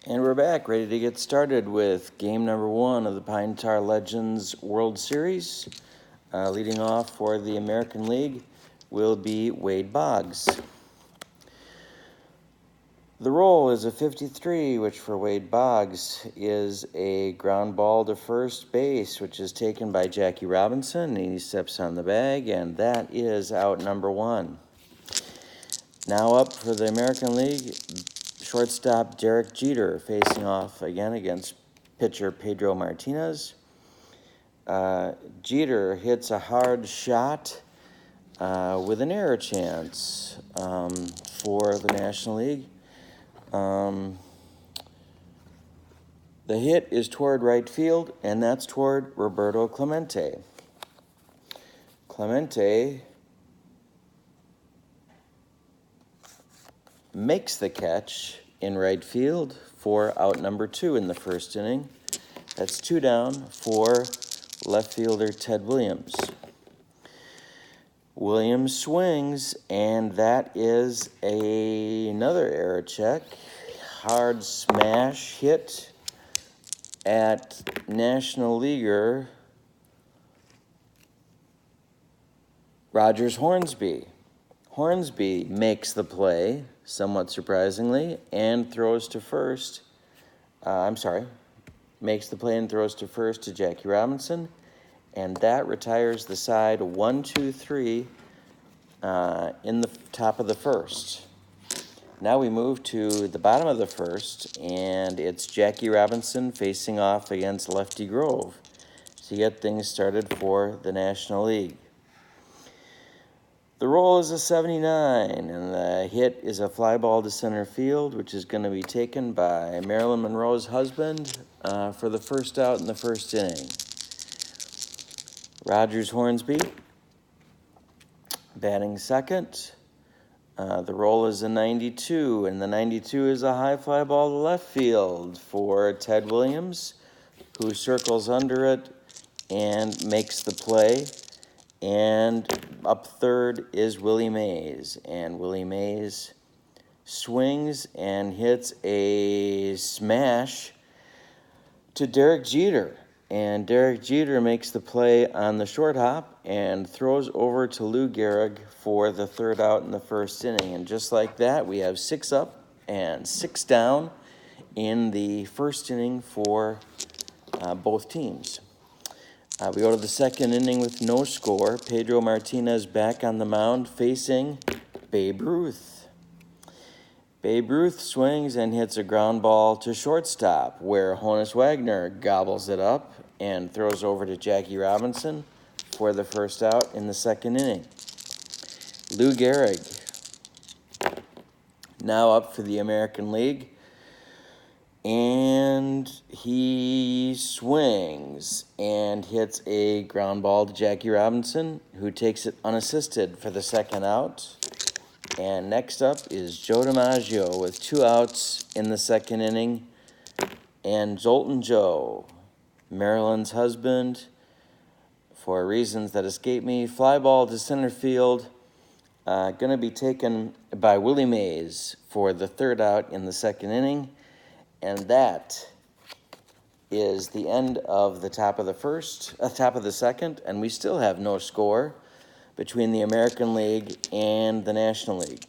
And we're back, ready to get started with game number 1 of the Pine Tar Legends World Series. Leading off for the American League will be Wade Boggs. The roll is a 53, which for Wade Boggs is a ground ball to first base, which is taken by Jackie Robinson, and he steps on the bag, and that is out number 1. Now up for the American League, shortstop Derek Jeter facing off again against pitcher Pedro Martinez. Jeter hits a hard shot with an error chance for the National League. The hit is toward right field, and that's toward Roberto Clemente. Clemente makes the catch in right field for out number 2 in the first inning. That's 2 down for left fielder Ted Williams. Williams swings, and that is another error check. Hard smash hit at National Leaguer Rogers Hornsby. Hornsby makes the play, somewhat surprisingly, and throws to first. Makes the play and throws to first to Jackie Robinson, and that retires the side 1-2-3 in the top of the first. Now we move to the bottom of the first, and it's Jackie Robinson facing off against Lefty Grove to get things started for the National League. The roll is a 79, and the hit is a fly ball to center field, which is going to be taken by Marilyn Monroe's husband for the first out in the first inning. Rogers Hornsby batting second. The roll is a 92, and the 92 is a high fly ball to left field for Ted Williams, who circles under it and makes the play. And up third is Willie Mays, and Willie Mays swings and hits a smash to Derek Jeter, and Derek Jeter makes the play on the short hop and throws over to Lou Gehrig for the third out in the first inning. And just like that, we have 6 up and 6 down in the first inning for both teams. We go to the second inning with no score. Pedro Martinez back on the mound facing Babe Ruth. Babe Ruth swings and hits a ground ball to shortstop, where Honus Wagner gobbles it up and throws over to Jackie Robinson for the first out in the second inning. Lou Gehrig now up for the American League, and he swings and hits a ground ball to Jackie Robinson, who takes it unassisted for the second out. And next up is Joe DiMaggio with 2 outs in the second inning. And Zoltan Joe, Marilyn's husband, for reasons that escape me, fly ball to center field, going to be taken by Willie Mays for the third out in the second inning. And that is the end of the top of the second, and we still have no score between the American League and the National League.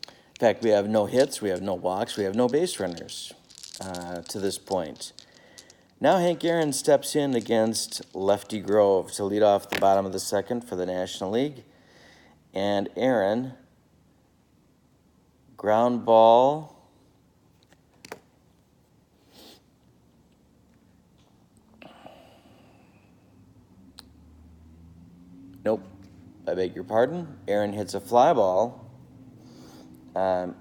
In fact, we have no hits, we have no walks, we have no base runners to this point. Now Hank Aaron steps in against Lefty Grove to lead off the bottom of the second for the National League. And Aaron, ground ball. Nope, I beg your pardon. Aaron hits a fly ball on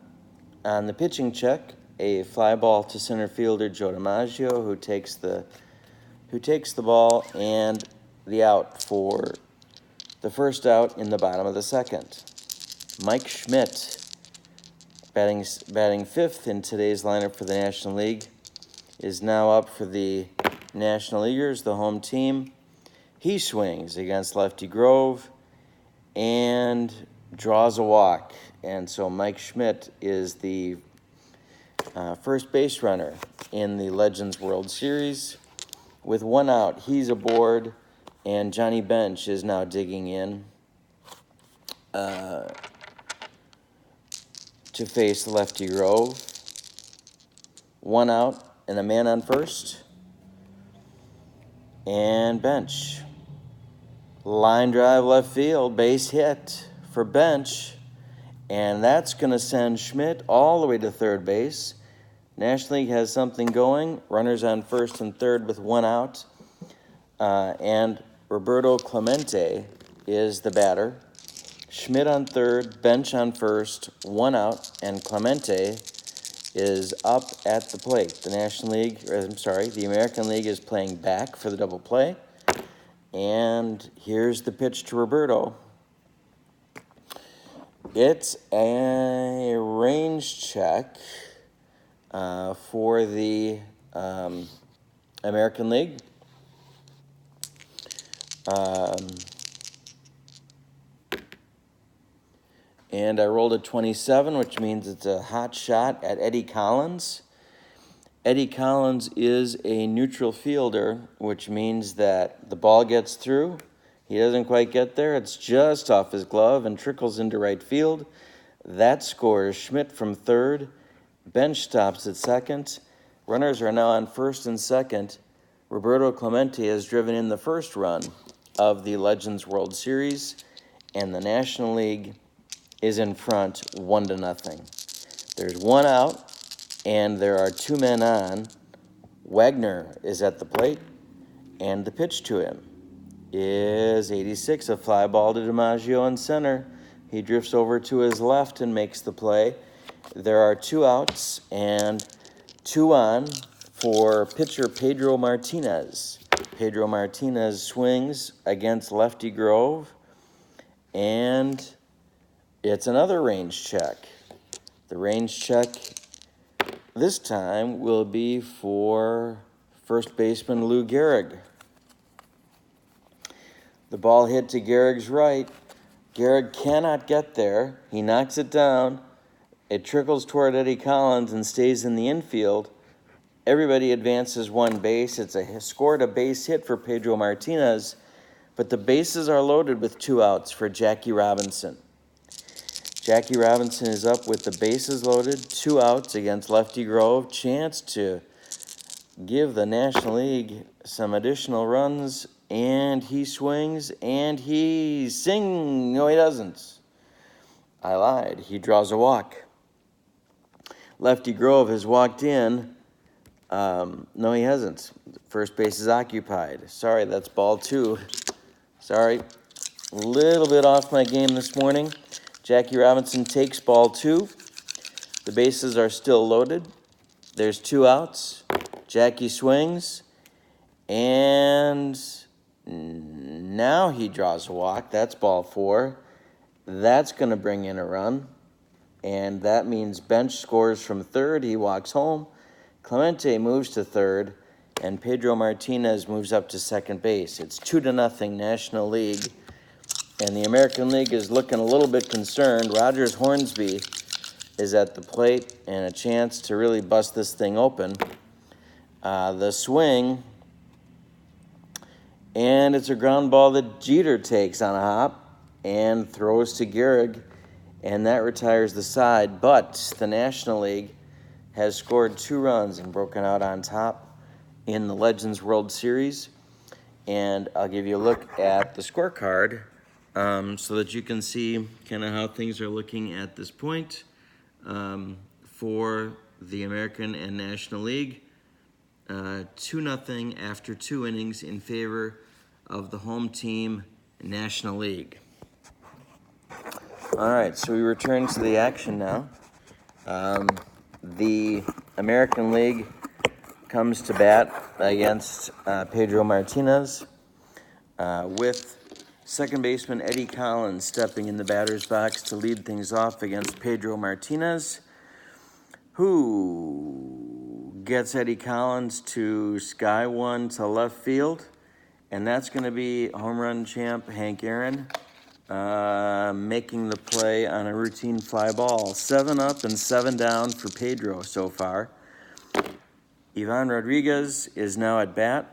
the pitching check, a fly ball to center fielder Joe DiMaggio, who takes the ball and the out for the first out in the bottom of the second. Mike Schmidt, batting fifth in today's lineup for the National League, is now up for the National Leaguers, the home team. He swings against Lefty Grove and draws a walk. And so Mike Schmidt is the first base runner in the Legends World Series. With one out, he's aboard, and Johnny Bench is now digging in to face Lefty Grove. One out, and a man on first. And Bench. Line drive left field, base hit for Bench. And that's going to send Schmidt all the way to third base. National League has something going. Runners on first and third with one out. And Roberto Clemente is the batter. Schmidt on third, Bench on first, one out, and Clemente is up at the plate. The American League is playing back for the double play. And here's the pitch to Roberto. It's a range check for the American League. And I rolled a 27, which means it's a hot shot at Eddie Collins. Eddie Collins is a neutral fielder, which means that the ball gets through. He doesn't quite get there. It's just off his glove and trickles into right field. That scores Schmidt from third. Bench stops at second. Runners are now on first and second. Roberto Clemente has driven in the first run of the Legends World Series, and the National League is in front 1-0. There's one out, and there are two men on. Wagner is at the plate, and the pitch to him is 86, a fly ball to DiMaggio in center. He drifts over to his left and makes the play. There are two outs and two on for pitcher Pedro Martinez. Pedro Martinez swings against Lefty Grove, and it's another range check. The range check this time will be for first baseman Lou Gehrig. The ball hit to Gehrig's right. Gehrig cannot get there. He knocks it down. It trickles toward Eddie Collins and stays in the infield. Everybody advances one base. It's scored a base hit for Pedro Martinez, but the bases are loaded with two outs for Jackie Robinson. Jackie Robinson is up with the bases loaded, two outs against Lefty Grove. Chance to give the National League some additional runs, and he swings, and he sings. No, he doesn't. I lied. He draws a walk. Lefty Grove has walked in. No, he hasn't. First base is occupied. Sorry, that's ball two. Sorry. A little bit off my game this morning. Jackie Robinson takes ball two. The bases are still loaded. There's two outs. Jackie swings. And now he draws a walk. That's ball four. That's going to bring in a run. And that means Bench scores from third. He walks home. Clemente moves to third. And Pedro Martinez moves up to second base. It's 2-0 National League. And the American League is looking a little bit concerned. Rogers Hornsby is at the plate, and a chance to really bust this thing open. The swing, and it's a ground ball that Jeter takes on a hop and throws to Gehrig, and that retires the side. But the National League has scored 2 runs and broken out on top in the Legends World Series. And I'll give you a look at the scorecard so that you can see kind of how things are looking at this point for the American and National League. 2-0 after 2 innings in favor of the home team, National League. All right, so we return to the action now. The American League comes to bat against Pedro Martinez with second baseman Eddie Collins stepping in the batter's box to lead things off against Pedro Martinez, who gets Eddie Collins to sky one to left field, and that's going to be home run champ Hank Aaron. making the play on a routine fly ball. 7 up and 7 down for Pedro so far. Ivan Rodriguez is now at bat.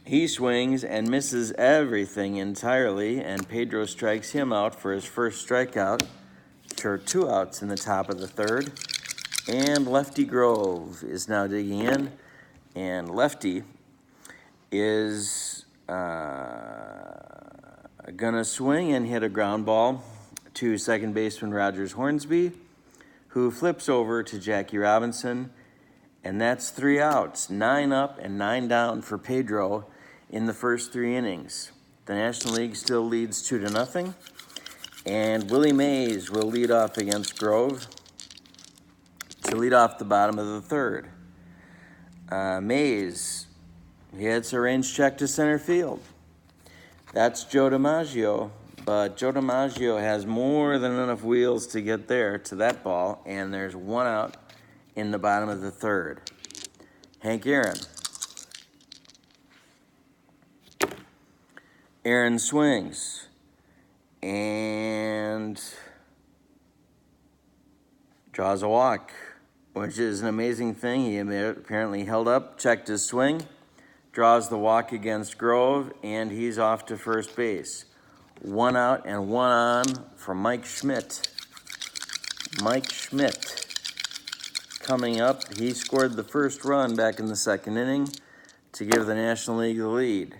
He swings and misses everything entirely, and Pedro strikes him out for his first strikeout. For 2 outs in the top of the third. And Lefty Grove is now digging in, and Lefty is gonna swing and hit a ground ball to second baseman Rogers Hornsby, who flips over to Jackie Robinson, and that's 3 outs, 9 up and 9 down for Pedro in the first 3 innings. The National League still leads 2-0, and Willie Mays will lead off against Grove to lead off the bottom of the third. Mays hits a range check to center field. That's Joe DiMaggio, but Joe DiMaggio has more than enough wheels to get there to that ball, and there's 1 out in the bottom of the third. Hank Aaron. Aaron swings and draws a walk, which is an amazing thing. He apparently held up, checked his swing, draws the walk against Grove, and he's off to first base. 1 out and 1 on for Mike Schmidt. Mike Schmidt coming up. He scored the first run back in the second inning to give the National League the lead.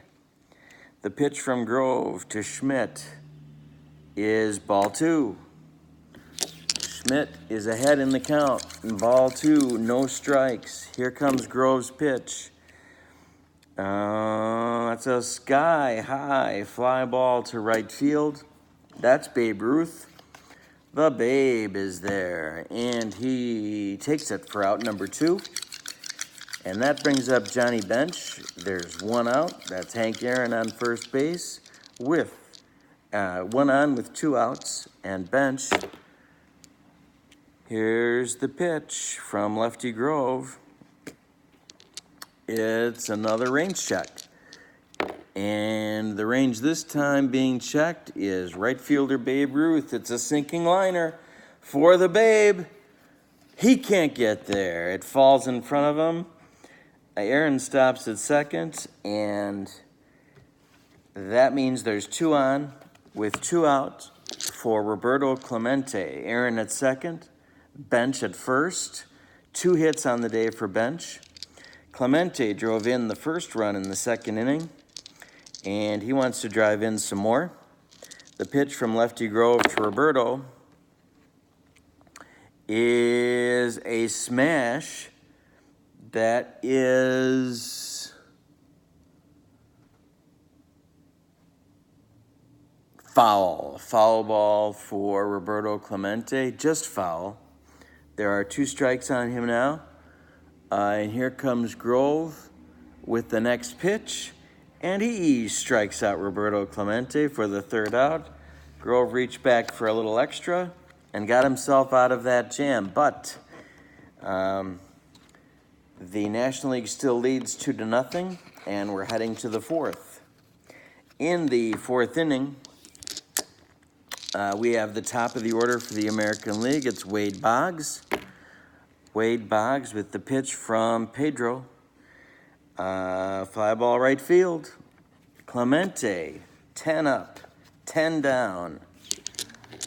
The pitch from Grove to Schmidt is ball 2. Schmidt is ahead in the count. Ball 2, no strikes. Here comes Grove's pitch. That's a sky-high fly ball to right field. That's Babe Ruth. The Babe is there, and he takes it for out number 2. And that brings up Johnny Bench. There's 1 out. That's Hank Aaron on first base with 1 on with 2 outs. And Bench, here's the pitch from Lefty Grove. It's another range check. And the range this time being checked is right fielder Babe Ruth. It's a sinking liner for the Babe. He can't get there. It falls in front of him. Aaron stops at second, and that means there's 2 on with 2 out for Roberto Clemente. Aaron at second, Bench at first. 2 hits on the day for Bench. Clemente drove in the first run in the second inning, and he wants to drive in some more. The pitch from Lefty Grove to Roberto is a smash that is foul. Foul ball for Roberto Clemente, just foul. There are 2 strikes on him now. And here comes Grove with the next pitch, and he strikes out Roberto Clemente for the 3rd out. Grove reached back for a little extra and got himself out of that jam, but the National League still leads 2-0, and we're heading to the 4th. In the 4th inning, we have the top of the order for the American League. It's Wade Boggs. Wade Boggs with the pitch from Pedro. Fly ball right field. Clemente, 10 up, 10 down.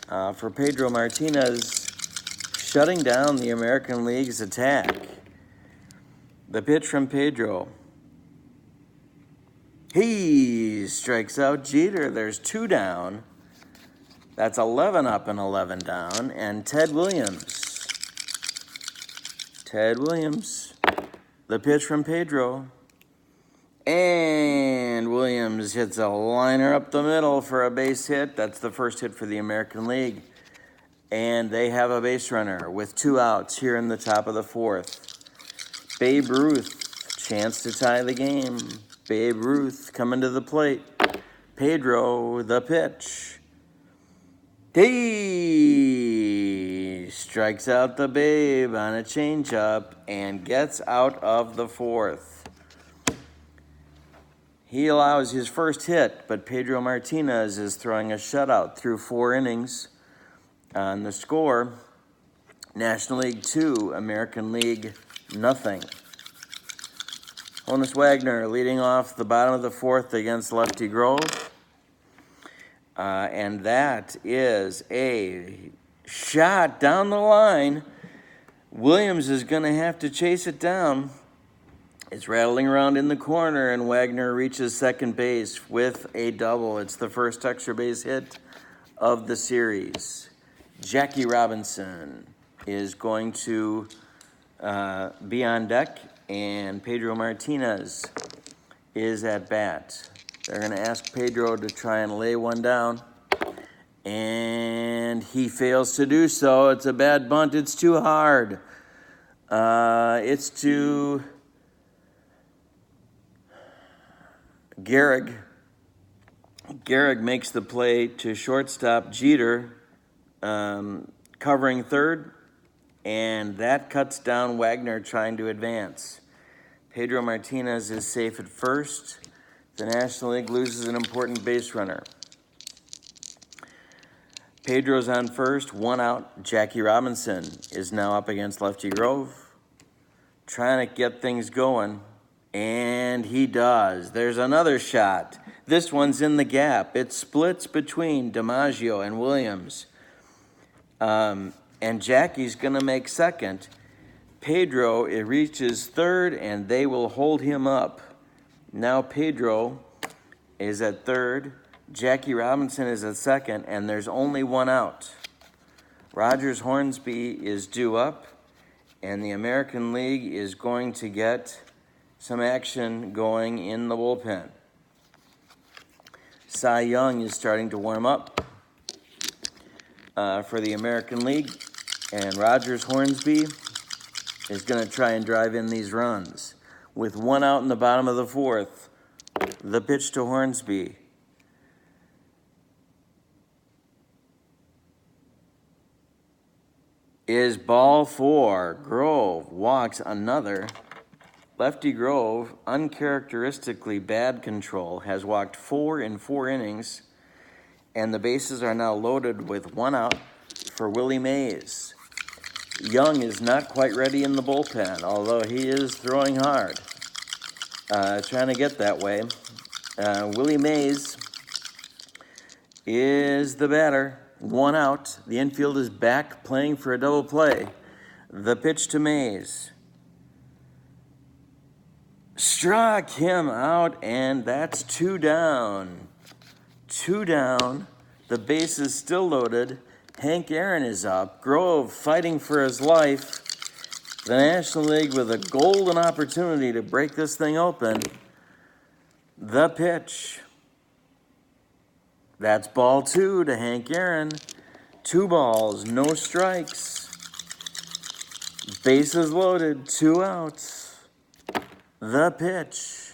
For Pedro Martinez, shutting down the American League's attack. The pitch from Pedro. He strikes out Jeter. There's 2 down. That's 11 up and 11 down. And Ted Williams. The pitch from Pedro. And Williams hits a liner up the middle for a base hit. That's the first hit for the American League. And they have a base runner with 2 outs here in the top of the 4th. Babe Ruth, chance to tie the game. Babe Ruth coming to the plate. Pedro, the pitch. He strikes out the Babe on a changeup and gets out of the 4th. He allows his first hit, but Pedro Martinez is throwing a shutout through 4 innings. On the score, National League 2, American League nothing. Honus Wagner leading off the bottom of the 4th against Lefty Grove. And that is a shot down the line. Williams is going to have to chase it down. It's rattling around in the corner, and Wagner reaches second base with a double. It's the first extra base hit of the series. Jackie Robinson is going to be on deck, and Pedro Martinez is at bat. They're going to ask Pedro to try and lay one down, and he fails to do so. It's a bad bunt. It's too hard. It's to Gehrig. Gehrig makes the play to shortstop Jeter, covering third, and that cuts down Wagner trying to advance. Pedro Martinez is safe at first. The National League loses an important base runner. Pedro's on first, 1 out. Jackie Robinson is now up against Lefty Grove, trying to get things going. And he does. There's another shot. This one's in the gap. It splits between DiMaggio and Williams. And Jackie's going to make second. Pedro, it reaches third, and they will hold him up. Now Pedro is at third. Jackie Robinson is at second, and there's only 1 out. Rogers Hornsby is due up, and the American League is going to get some action going in the bullpen. Cy Young is starting to warm up for the American League, and Rogers Hornsby is going to try and drive in these runs. With 1 out in the bottom of the 4th, the pitch to Hornsby is ball 4. Grove walks another. Lefty Grove, uncharacteristically bad control, has walked 4 in 4 innings, and the bases are now loaded with 1 out for Willie Mays. Young is not quite ready in the bullpen, although he is throwing hard, trying to get that way. Willie Mays is the batter, 1 out. The infield is back playing for a double play. The pitch to Mays struck him out, and that's 2 down. 2 down. The base is still loaded. Hank Aaron is up. Grove fighting for his life. The National League with a golden opportunity to break this thing open. The pitch. That's ball 2 to Hank Aaron. 2 balls, no strikes. Bases loaded, 2 outs. The pitch.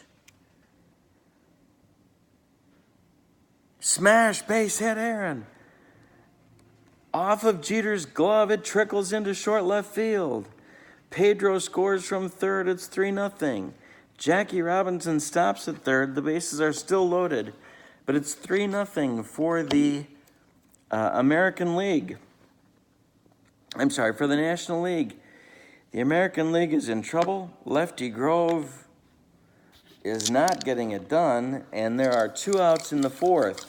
Smash, base hit Aaron. Off of Jeter's glove, it trickles into short left field. Pedro scores from third, it's 3-0. Jackie Robinson stops at third, the bases are still loaded, but it's 3-0 for the American League. I'm sorry, for the National League. The American League is in trouble. Lefty Grove is not getting it done, and there are 2 outs in the 4th.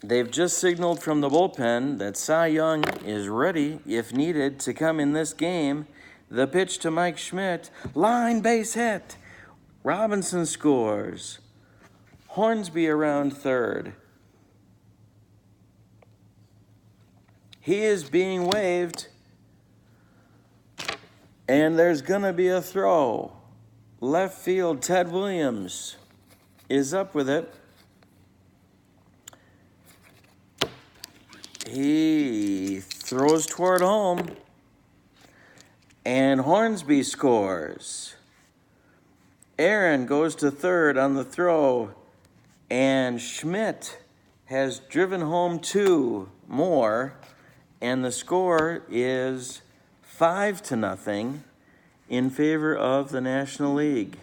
They've just signaled from the bullpen that Cy Young is ready, if needed, to come in this game. The pitch to Mike Schmidt. Line base hit. Robinson scores. Hornsby around third. He is being waved, and there's going to be a throw. Left field, Ted Williams is up with it. He throws toward home, and Hornsby scores. Aaron goes to third on the throw, and Schmidt has driven home 2 more, and the score is 5-0. in favor of the National League.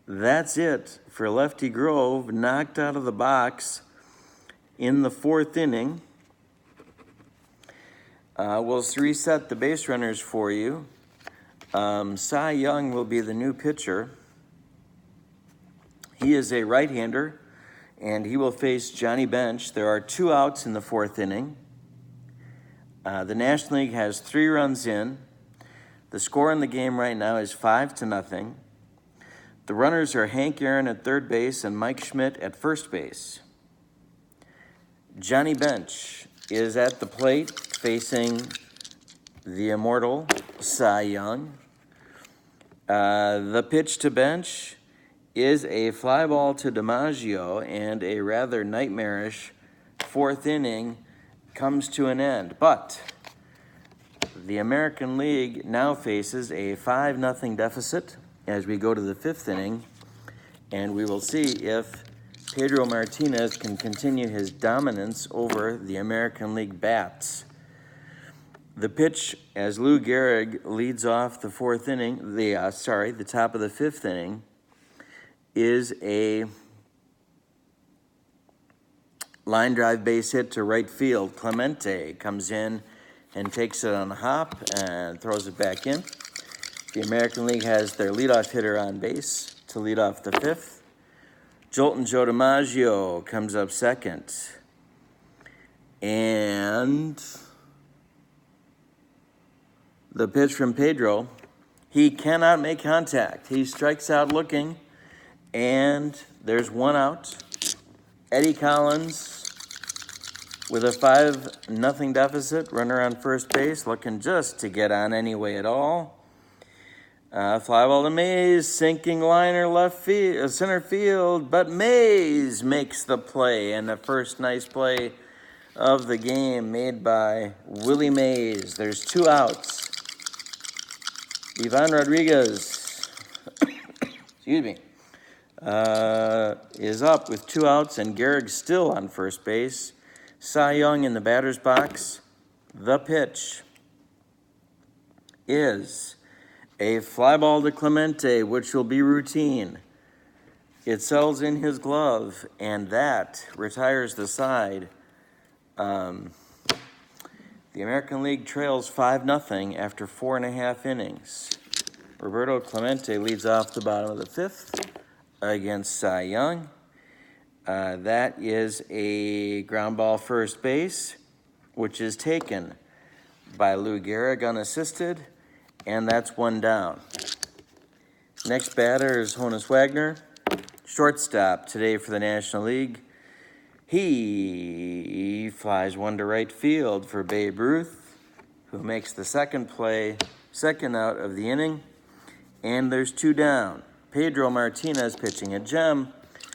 That's it for Lefty Grove, knocked out of the box in the 4th inning. We'll reset the base runners for you. Cy Young will be the new pitcher. He is a right-hander, and he will face Johnny Bench. There are 2 outs in the 4th inning. The National League has 3 runs in. The score in the game right now is 5-0. The runners are Hank Aaron at third base and Mike Schmidt at first base. Johnny Bench is at the plate facing the immortal Cy Young. The pitch to Bench is a fly ball to DiMaggio, and a rather nightmarish 4th inning comes to an end. But the American League now faces a 5-0 deficit as we go to the 5th inning, and we will see if Pedro Martinez can continue his dominance over the American League bats. The pitch, as Lou Gehrig leads off the 4th inning, the top of the 5th inning, is a line drive base hit to right field. Clemente comes in and takes it on a hop and throws it back in. The American League has their leadoff hitter on base to lead off the 5th. Jolton Joe DiMaggio comes up second. And the pitch from Pedro, he cannot make contact. He strikes out looking, and there's 1 out. Eddie Collins with a 5-0 deficit, runner on first base, looking just to get on anyway at all. Fly ball to Mays, sinking liner center field, but Mays makes the play, and the first nice play of the game made by Willie Mays. There's 2 outs. Ivan Rodriguez, is up with 2 outs, and Gehrig's still on first base. Cy Young in the batter's box. The pitch is a fly ball to Clemente, which will be routine. It settles in his glove, and that retires the side. The American League trails 5-0 after 4.5 innings. Roberto Clemente leads off the bottom of the 5th against Cy Young. That is a ground ball first base, which is taken by Lou Gehrig unassisted, and that's 1 down. Next batter is Honus Wagner, shortstop today for the National League. He flies 1 to right field for Babe Ruth, who makes the second out of the inning, and there's 2 down. Pedro Martinez pitching a gem,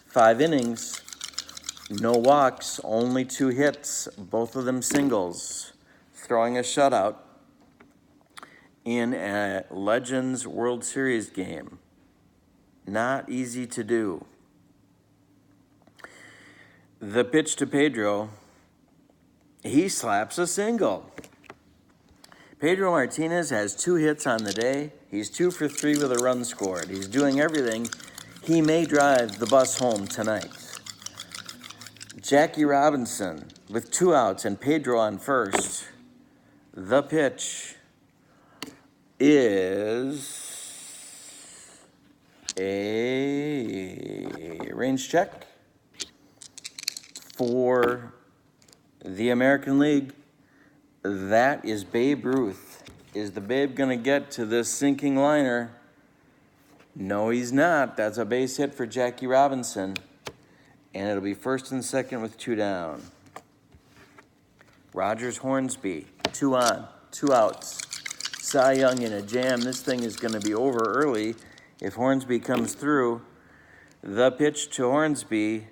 5 innings, no walks, only 2 hits, both of them singles, throwing a shutout in a Legends World Series game. Not easy to do. The pitch to Pedro, he slaps a single. Pedro Martinez has 2 hits on the day. He's 2 for 3 with a run scored. He's doing everything. He may drive the bus home tonight. Jackie Robinson with 2 outs and Pedro on first. The pitch is a range check for the American League. That is Babe Ruth. Is the Babe going to get to this sinking liner? No, he's not. That's a base hit for Jackie Robinson. And it'll be first and second with 2 down. Rogers Hornsby, 2 on, 2 outs. Cy Young in a jam. This thing is going to be over early if Hornsby comes through. The pitch to Hornsby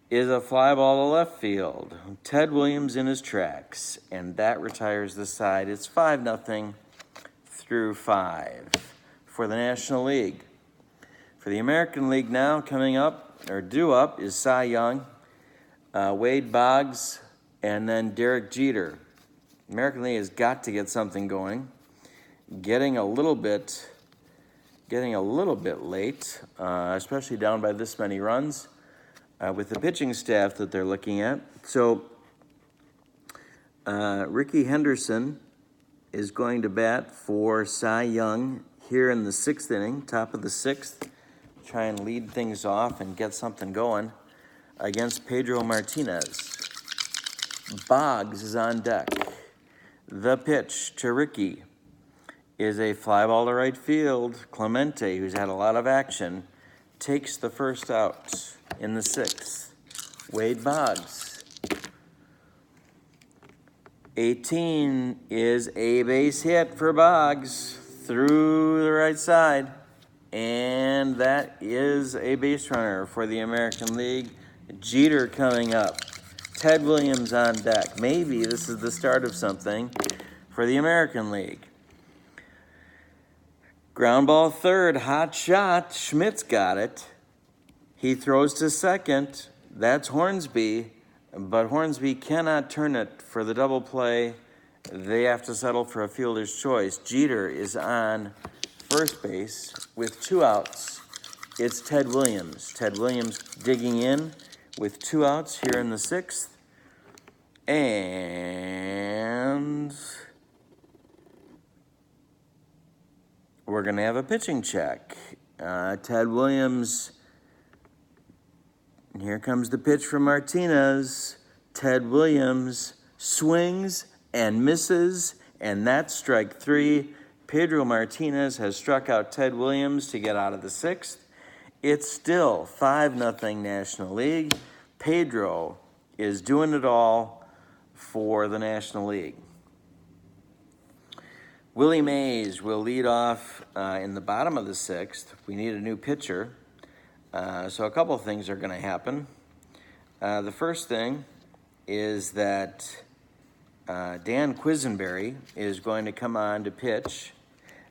is a fly ball to left field. Ted Williams in his tracks, and that retires the side. It's 5-0 through 5 for the National League. For the American League now, coming up, or due up, is Cy Young, Wade Boggs, and then Derek Jeter. American League has got to get something going. getting a little bit late, especially down by this many runs with the pitching staff that they're looking at. So Ricky Henderson is going to bat for Cy Young here in the 6th inning, top of the 6th, try and lead things off and get something going against Pedro Martinez. Boggs is on deck. The pitch to Ricky is a fly ball to right field. Clemente, who's had a lot of action, takes the first out in the 6th. Wade Boggs. 18 is a base hit for Boggs through the right side. And that is a base runner for the American League. Jeter coming up. Ted Williams on deck. Maybe this is the start of something for the American League. Ground ball third, hot shot. Schmidt's got it. He throws to second. That's Hornsby, but Hornsby cannot turn it for the double play. They have to settle for a fielder's choice. Jeter is on first base with 2 outs. It's Ted Williams. Ted Williams digging in with 2 outs here in the 6th. And we're going to have a pitching check. Ted Williams, and here comes the pitch from Martinez. Ted Williams swings and misses, and that's strike 3. Pedro Martinez has struck out Ted Williams to get out of the 6th. It's still 5-0 National League. Pedro is doing it all for the National League. Willie Mays will lead off in the bottom of the 6th. We need a new pitcher. So a couple of things are going to happen. The first thing is that Dan Quisenberry is going to come on to pitch,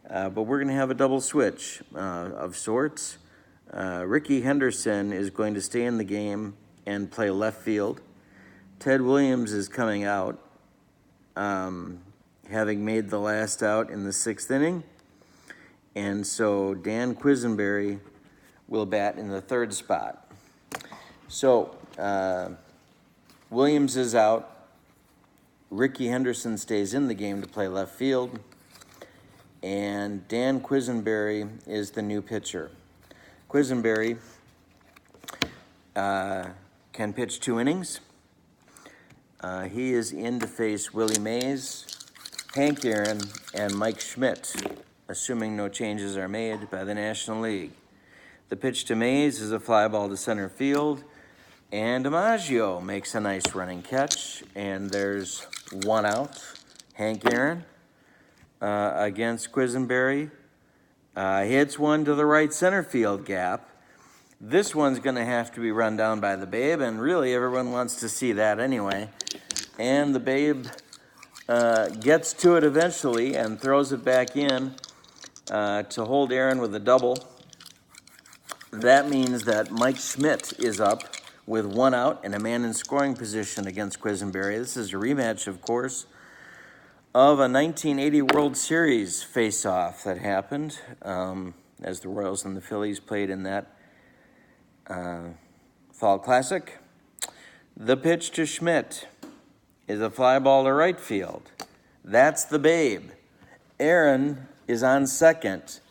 but we're going to have a double switch of sorts. Ricky Henderson is going to stay in the game and play left field. Ted Williams is coming out, having made the last out in the 6th inning. And so Dan Quisenberry will bat in the 3rd spot. So Williams is out. Ricky Henderson stays in the game to play left field. And Dan Quisenberry is the new pitcher. Quisenberry can pitch 2 innings. He is in to face Willie Mays, Hank Aaron, and Mike Schmidt, assuming no changes are made by the National League. The pitch to Mays is a fly ball to center field, and DiMaggio makes a nice running catch, and there's 1 out. Hank Aaron against Quisenberry hits one to the right center field gap. This one's going to have to be run down by the Babe, and really everyone wants to see that anyway. And the Babe gets to it eventually and throws it back in to hold Aaron with a double. That means that Mike Schmidt is up with 1 out and a man in scoring position against Quisenberry. This is a rematch, of course, of a 1980 World Series face-off that happened as the Royals and the Phillies played in that Fall Classic. The pitch to Schmidt is a fly ball to right field. That's the Babe. Aaron is on second.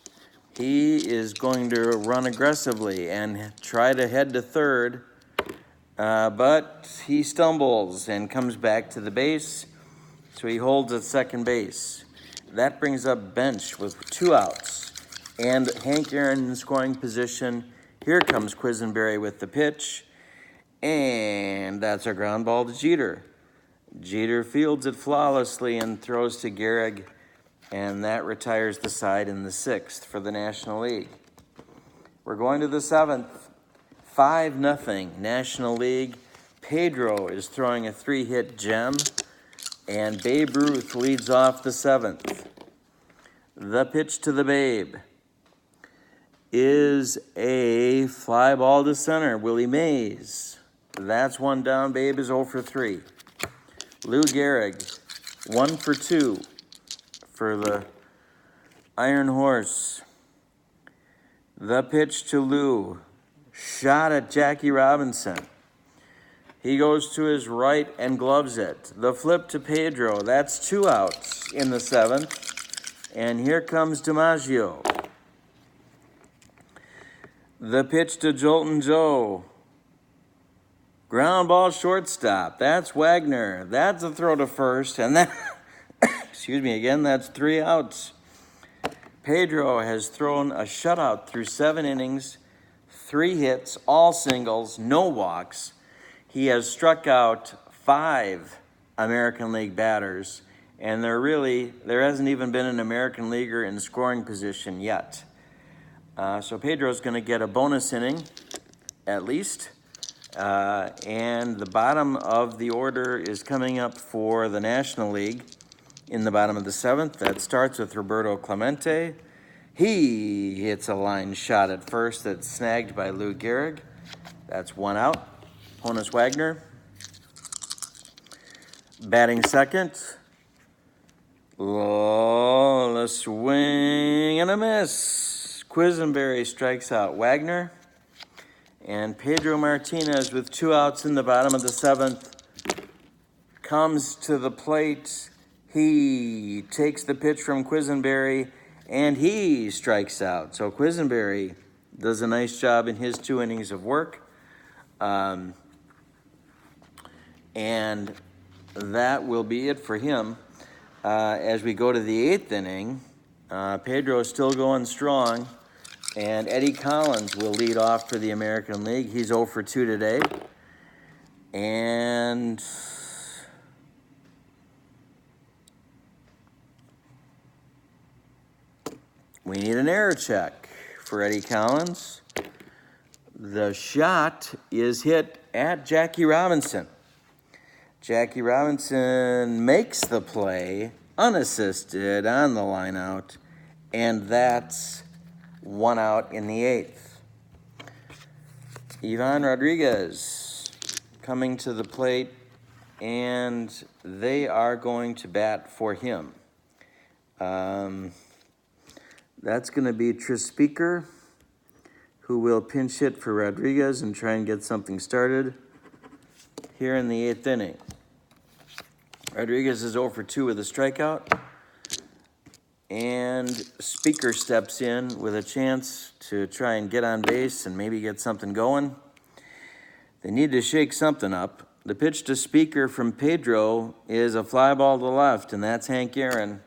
He is going to run aggressively and try to head to third, but he stumbles and comes back to the base, so he holds at second base. That brings up Bench with 2 outs, and Hank Aaron in scoring position. Here comes Quisenberry with the pitch, and that's a ground ball to Jeter. Jeter fields it flawlessly and throws to Gehrig, and that retires the side in the 6th for the National League. We're going to the 7th. 5-0 National League. Pedro is throwing a 3-hit gem, and Babe Ruth leads off the 7th. The pitch to the Babe is a fly ball to center. Willie Mays. That's 1 down. Babe is 0 for 3. Lou Gehrig, 1 for 2 for the Iron Horse. The pitch to Lou. Shot at Jackie Robinson. He goes to his right and gloves it. The flip to Pedro. That's 2 outs in the 7th. And here comes DiMaggio. The pitch to Jolton Joe. Ground ball shortstop. That's Wagner. That's a throw to first. And that, excuse me again, that's 3 outs. Pedro has thrown a shutout through 7 innings, 3 hits, all singles, no walks. He has struck out 5 American League batters, and there hasn't even been an American leaguer in scoring position yet. So Pedro's going to get a bonus inning, at least. And the bottom of the order is coming up for the National League in the bottom of the 7th. That starts with Roberto Clemente. He hits a line shot at first that's snagged by Lou Gehrig. That's 1 out. Honus Wagner. Batting second. A swing and a miss. Quisenberry strikes out Wagner. And Pedro Martinez, with 2 outs in the bottom of the 7th, comes to the plate. He takes the pitch from Quisenberry, and he strikes out. So Quisenberry does a nice job in his 2 innings of work. And that will be it for him. As we go to the 8th inning, Pedro is still going strong, and Eddie Collins will lead off for the American League. He's 0 for 2 today. And we need an error check for Eddie Collins. The shot is hit at Jackie Robinson. Jackie Robinson makes the play unassisted on the line out, and that's 1 out in the 8th. Ivan Rodriguez coming to the plate, and they are going to bat for him. That's going to be Tris Speaker, who will pinch hit for Rodriguez and try and get something started here in the 8th inning. Rodriguez is 0 for 2 with a strikeout, and Speaker steps in with a chance to try and get on base and maybe get something going. They need to shake something up. The pitch to Speaker from Pedro is a fly ball to left, and that's Hank Aaron.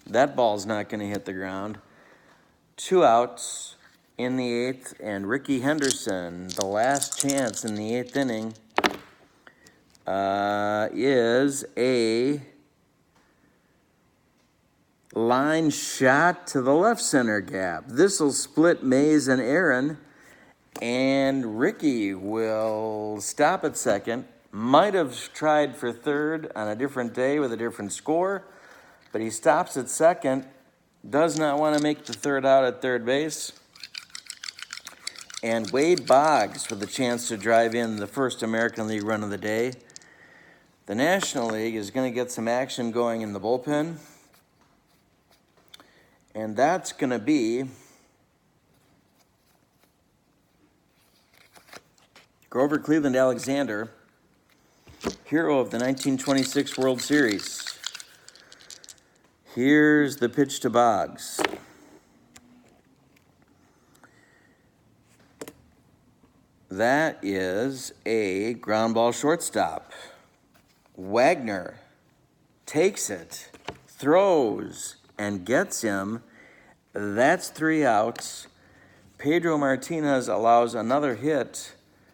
That ball's not going to hit the ground. 2 outs in the 8th, and Ricky Henderson, the last chance in the 8th inning, is a line shot to the left center gap. This will split Mays and Aaron, and Ricky will stop at second. Might have tried for third on a different day with a different score, but he stops at second, does not want to make the third out at third base. And Wade Boggs with a chance to drive in the first American League run of the day. The National League is going to get some action going in the bullpen. And that's going to be Grover Cleveland Alexander, hero of the 1926 World Series. Here's the pitch to Boggs. That is a ground ball shortstop. Wagner takes it, throws, and gets him. That's 3 outs. Pedro Martinez allows another hit.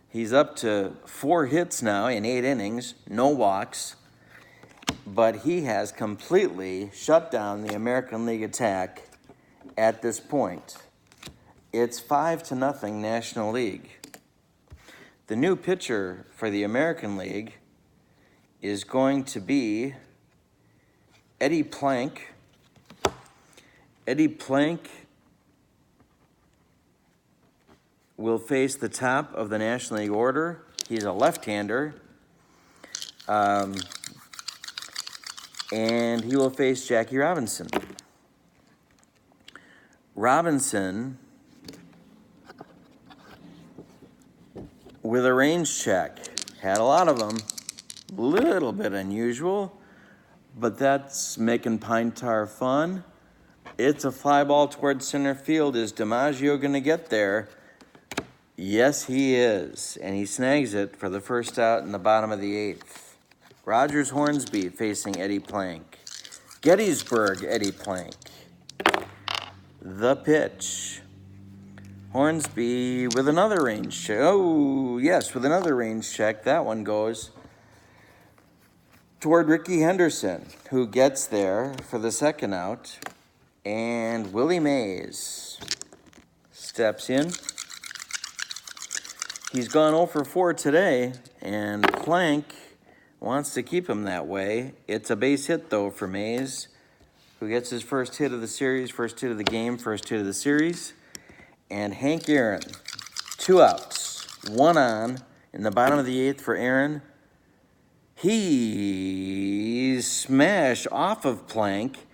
He's up to 4 hits now in 8 innings, no walks. But he has completely shut down the American League attack at this point. It's 5-0 National League. The new pitcher for the American League is going to be Eddie Plank. Eddie Plank will face the top of the National League order. He's a left-hander. And he will face Jackie Robinson. Robinson with a range check. Had a lot of them. Little bit unusual, but that's making Pine Tar fun. It's a fly ball towards center field. Is DiMaggio going to get there? Yes, he is. And he snags it for the first out in the bottom of the 8th. Rogers Hornsby facing Eddie Plank. Gettysburg, Eddie Plank. The pitch. Hornsby with another range check. Oh, yes, with another range check. That one goes toward Ricky Henderson, who gets there for the second out. And Willie Mays steps in. He's gone 0 for 4 today, and Plank wants to keep him that way. It's a base hit, though, for Mays, who gets his first hit of the series, first hit of the game, first hit of the series. And Hank Aaron, 2 outs, 1 on in the bottom of the 8th for Aaron. He's smashed off of Plank,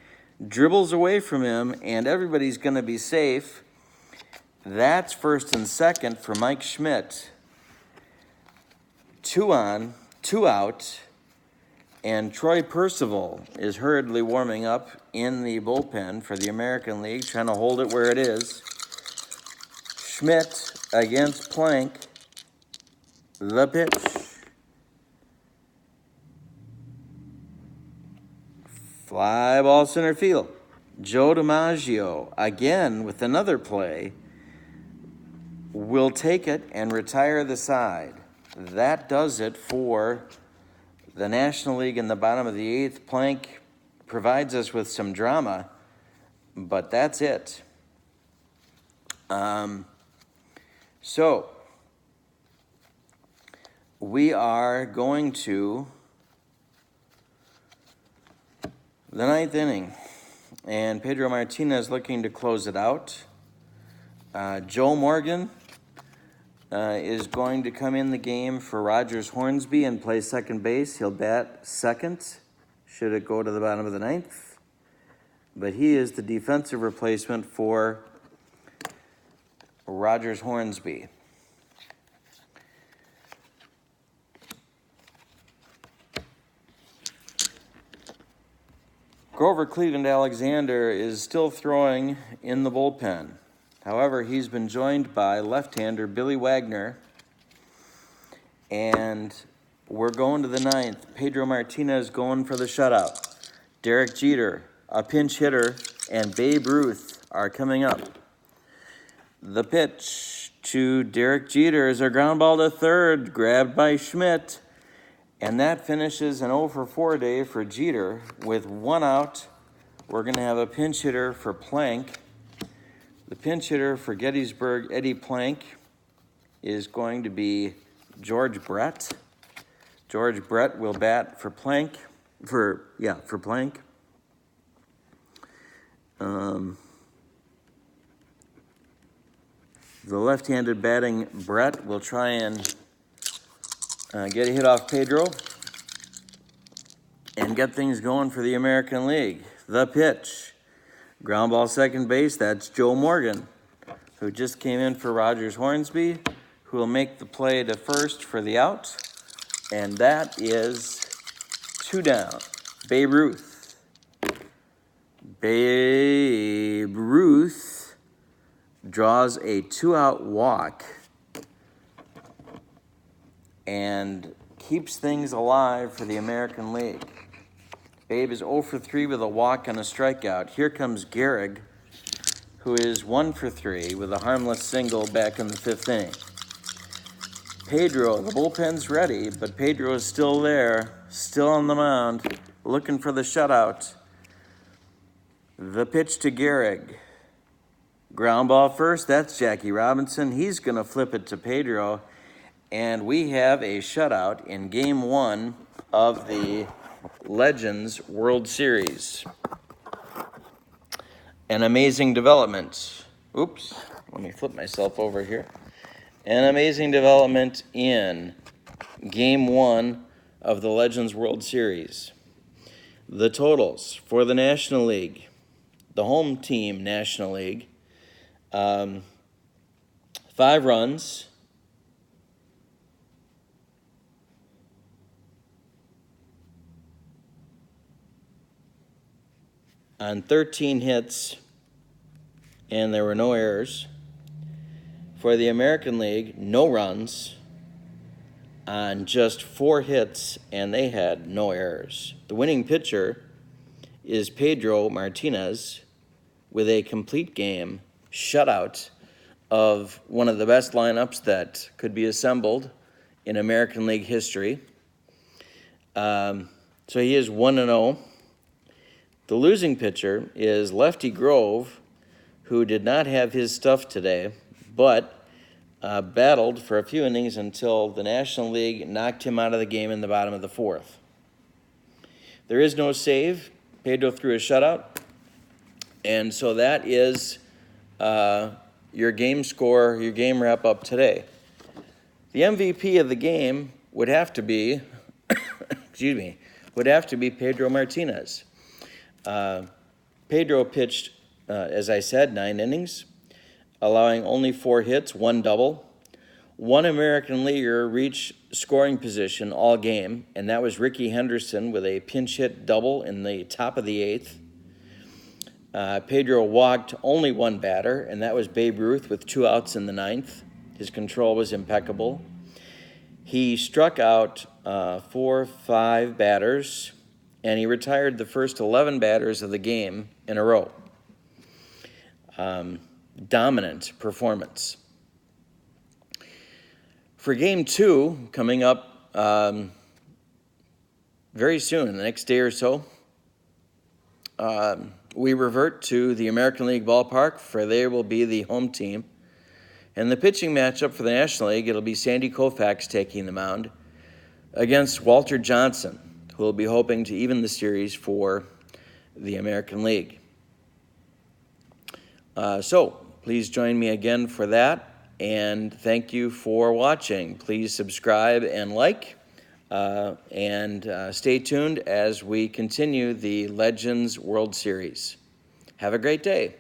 dribbles away from him, and everybody's going to be safe. That's first and second for Mike Schmidt. 2 on, 2 out, and Troy Percival is hurriedly warming up in the bullpen for the American League, trying to hold it where it is. Schmidt against Plank. The pitch. Fly ball center field. Joe DiMaggio, again with another play, will take it and retire the side. That does it for the National League in the bottom of the 8th. Plank provides us with some drama, but that's it. So we are going to the 9th inning, and Pedro Martinez looking to close it out. Joe Morgan is going to come in the game for Rogers Hornsby and play second base. He'll bat second, should it go to the bottom of the 9th. But he is the defensive replacement for Rogers Hornsby. Grover Cleveland Alexander is still throwing in the bullpen. However, he's been joined by left-hander Billy Wagner, and we're going to the 9th. Pedro Martinez going for the shutout. Derek Jeter, a pinch hitter, and Babe Ruth are coming up. The pitch to Derek Jeter is a ground ball to third, grabbed by Schmidt. And that finishes an 0 for 4 day for Jeter with 1 out. We're going to have a pinch hitter for Plank. The pinch hitter for Gettysburg, Eddie Plank, is going to be George Brett. George Brett will bat for Plank. For Plank. The left-handed batting Brett will try and get a hit off Pedro and get things going for the American League. The pitch. Ground ball second base, that's Joe Morgan, who just came in for Rogers Hornsby, who will make the play to first for the out. And that is 2 down. Babe Ruth. Babe Ruth draws a 2-out walk and keeps things alive for the American League. Babe is 0 for 3 with a walk and a strikeout. Here comes Gehrig, who is 1 for 3 with a harmless single back in the 5th inning. Pedro, the bullpen's ready, but Pedro is still there, still on the mound, looking for the shutout. The pitch to Gehrig. Ground ball first, that's Jackie Robinson. He's going to flip it to Pedro. And we have a shutout in Game 1 of the Legends World Series. An amazing development. Oops, let me flip myself over here. An amazing development in Game 1 of the Legends World Series. The totals for the National League, the home team National League, 5 runs. On 13 hits, and there were no errors. For the American League, no runs on just 4 hits, and they had no errors. The winning pitcher is Pedro Martinez with a complete game shutout of one of the best lineups that could be assembled in American League history. So he is 1-0. The losing pitcher is Lefty Grove, who did not have his stuff today, but battled for a few innings until the National League knocked him out of the game in the bottom of the 4th. There is no save. Pedro threw a shutout. And so that is your game score, your game wrap-up today. The MVP of the game would have to be, Pedro Martinez. Pedro pitched, as I said, 9 innings, allowing only 4 hits, 1 double. 1 American leaguer reached scoring position all game, and that was Ricky Henderson with a pinch hit double in the top of the 8th. Pedro walked only 1 batter, and that was Babe Ruth with 2 outs in the 9th. His control was impeccable. He struck out 4-5 batters, and he retired the first 11 batters of the game in a row. Dominant performance. For Game 2, coming up very soon, in the next day or so, we revert to the American League ballpark, for they will be the home team. And the pitching matchup for the National League, it'll be Sandy Koufax taking the mound against Walter Johnson, who will be hoping to even the series for the American League. So please join me again for that, and thank you for watching. Please subscribe and like, and stay tuned as we continue the Legends World Series. Have a great day.